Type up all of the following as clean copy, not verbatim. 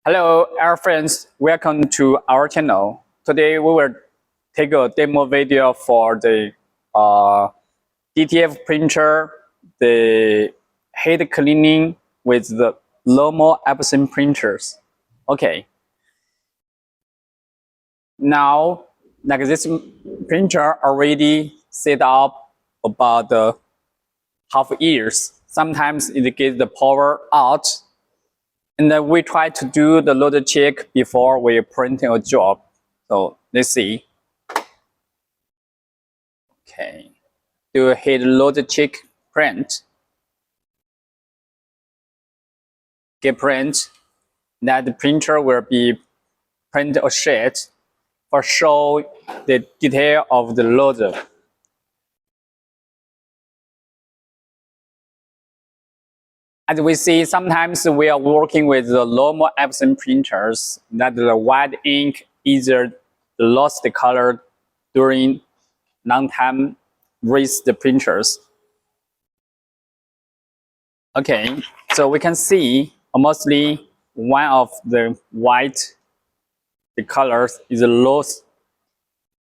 Hello, our friends. Welcome to our channel. Today we will take a demo video for the DTF printer, the heat cleaning with the normal Epson printers. Okay. Now, like this printer already set up about half years. Sometimes it gets the power out. And then we try to do the load check before we print a job. So let's see. Okay. Do hit load check print. Get print. That the printer will be print a sheet for show the detail of the loader. As we see, sometimes we are working with the normal Epson printers that the white ink either lost the color during long time with the printers. Okay, so we can see mostly one of the white, the colors is lost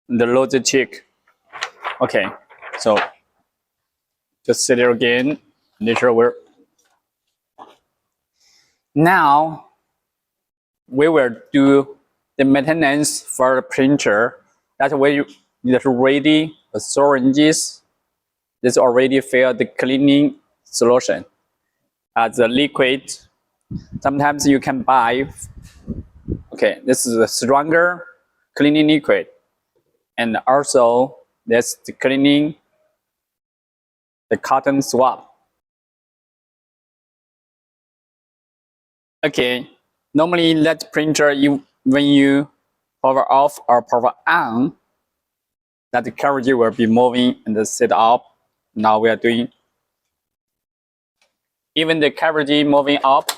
the load check. Okay, so just set it again. Later we're now we will do the maintenance for the printer. That way it's ready the syringes. This already fill the cleaning solution. As a liquid, sometimes you can buy. Okay, this is a stronger cleaning liquid, and also that's the cleaning the cotton swab. Okay, normally that printer, when you power off or power on, that the carriage will be moving and set up. Now we are doing even the carriage moving up,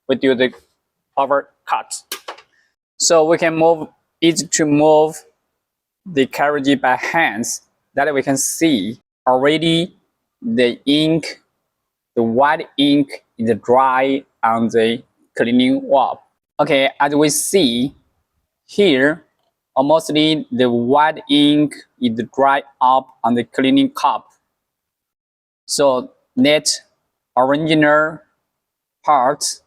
we do the power cut. So we can move it to move the carriage by hands. That we can see already the ink, the white ink is dry on the cleaning wall. Okay, as we see here, mostly the white ink is dry up on the cleaning cup. So that original parts,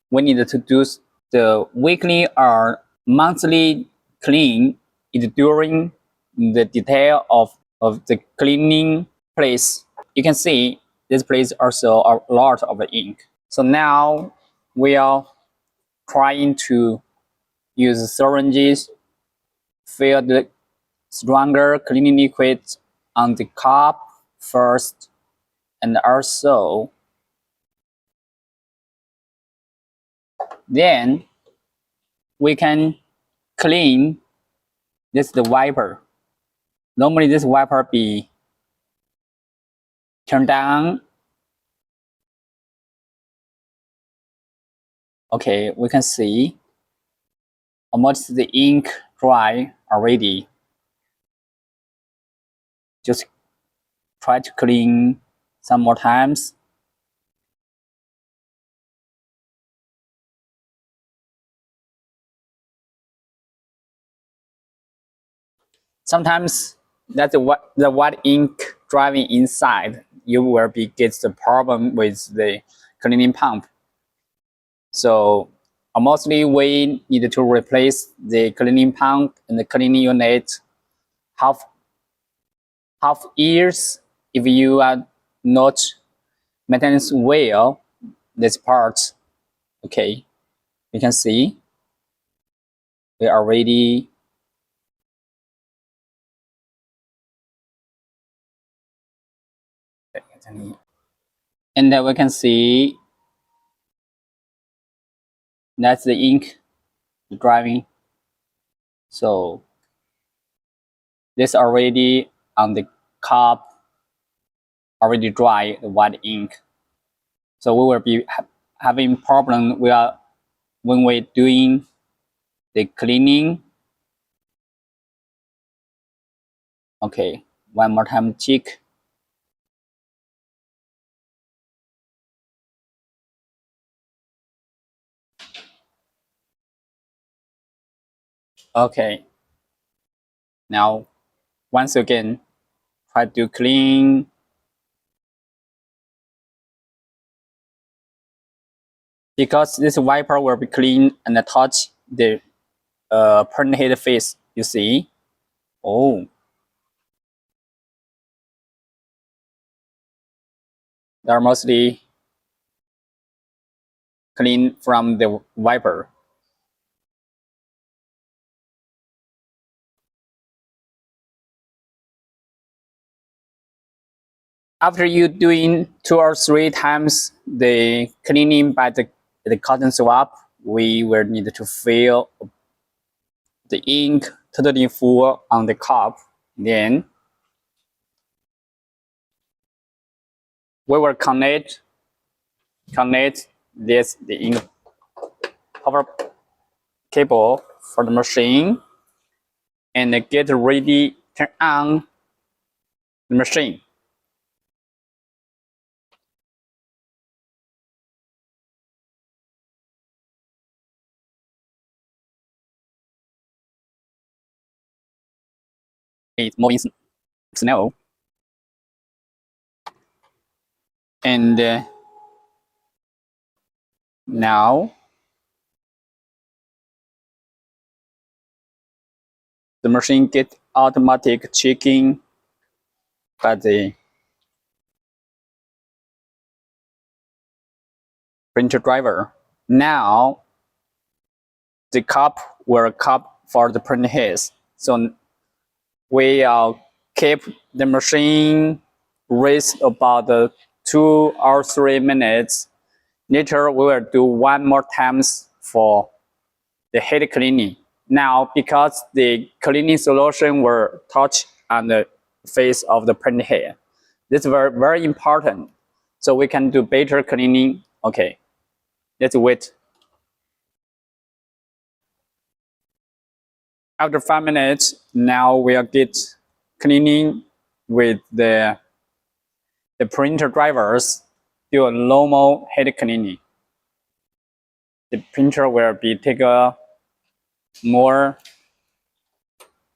we need to do the weekly or monthly clean is during the detail of the cleaning place. You can see this place also a lot of ink. So now we are trying to use syringes, fill the stronger cleaning liquid on the cup first, and also then we can clean this the wiper. Normally this wiper be turned down. Okay, we can see almost the ink dry already. Just try to clean some more times. Sometimes that's the white ink driving inside, you will be get the problem with the cleaning pump. So mostly we need to replace the cleaning pump and the cleaning unit half years if you are not maintenance well this part. Okay, you can see we already and then we can see that's the ink driving. So this already on the cup already dry the white ink. So we will be having problem when we're doing the cleaning. Okay, one more time check. Okay. Now, once again, try to clean. Because this wiper will be clean and touch the print head face, you see. Oh, they're mostly clean from the wiper. After you doing 2 or 3 times the cleaning by the cotton swab, we will need to fill the ink totally full on the cup. Then we will connect the ink power cable for the machine and get ready, turn on the machine. It's moving slow. And now the machine gets automatic checking by the printer driver. Now the cup will cup for the print heads. So we keep the machine rest about 2 or 3 minutes. Later we will do 1 more times for the head cleaning. Now because the cleaning solution will touch on the face of the print head, this is very, very important. So we can do better cleaning. Okay, let's wait. After 5 minutes, now we'll get cleaning with the printer drivers, do a normal head cleaning. The printer will be take more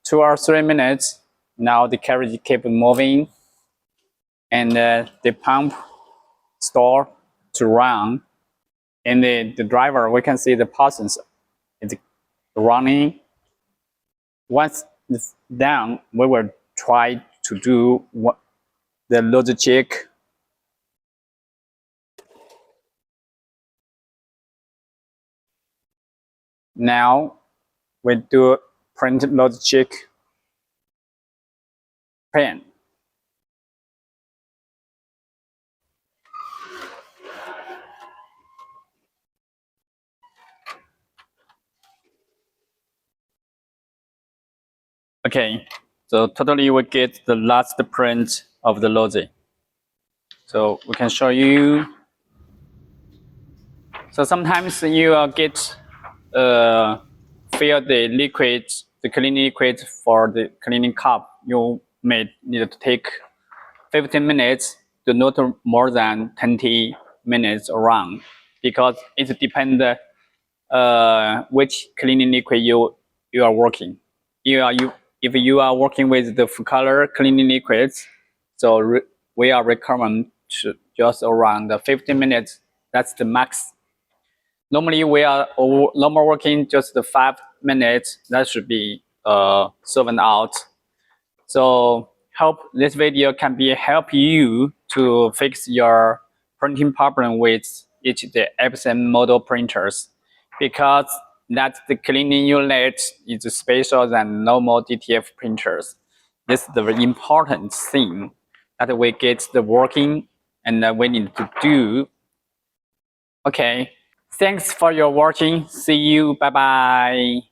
2 or 3 minutes. Now the carriage keep moving, and the pump start to run. And the driver, we can see the pulses is running. Once it's done, we will try to do the load check. Now we do print load check pen. Okay, so totally we get the last print of the logic. So we can show you. So sometimes you get fill the liquid, the cleaning liquid for the cleaning cup. You may need to take 15 minutes to not more than 20 minutes around, because it depends which cleaning liquid you are working. If you are working with the full color cleaning liquids, so we are recommend to just around 15 minutes. That's the max. Normally we are normal working just 5 minutes. That should be served out. So hope this video can help you to fix your printing problem with each the Epson model printers, because that the cleaning unit is special than normal DTF printers. This is the important thing that we get the working and we need to do. Okay, thanks for your watching. See you. Bye bye.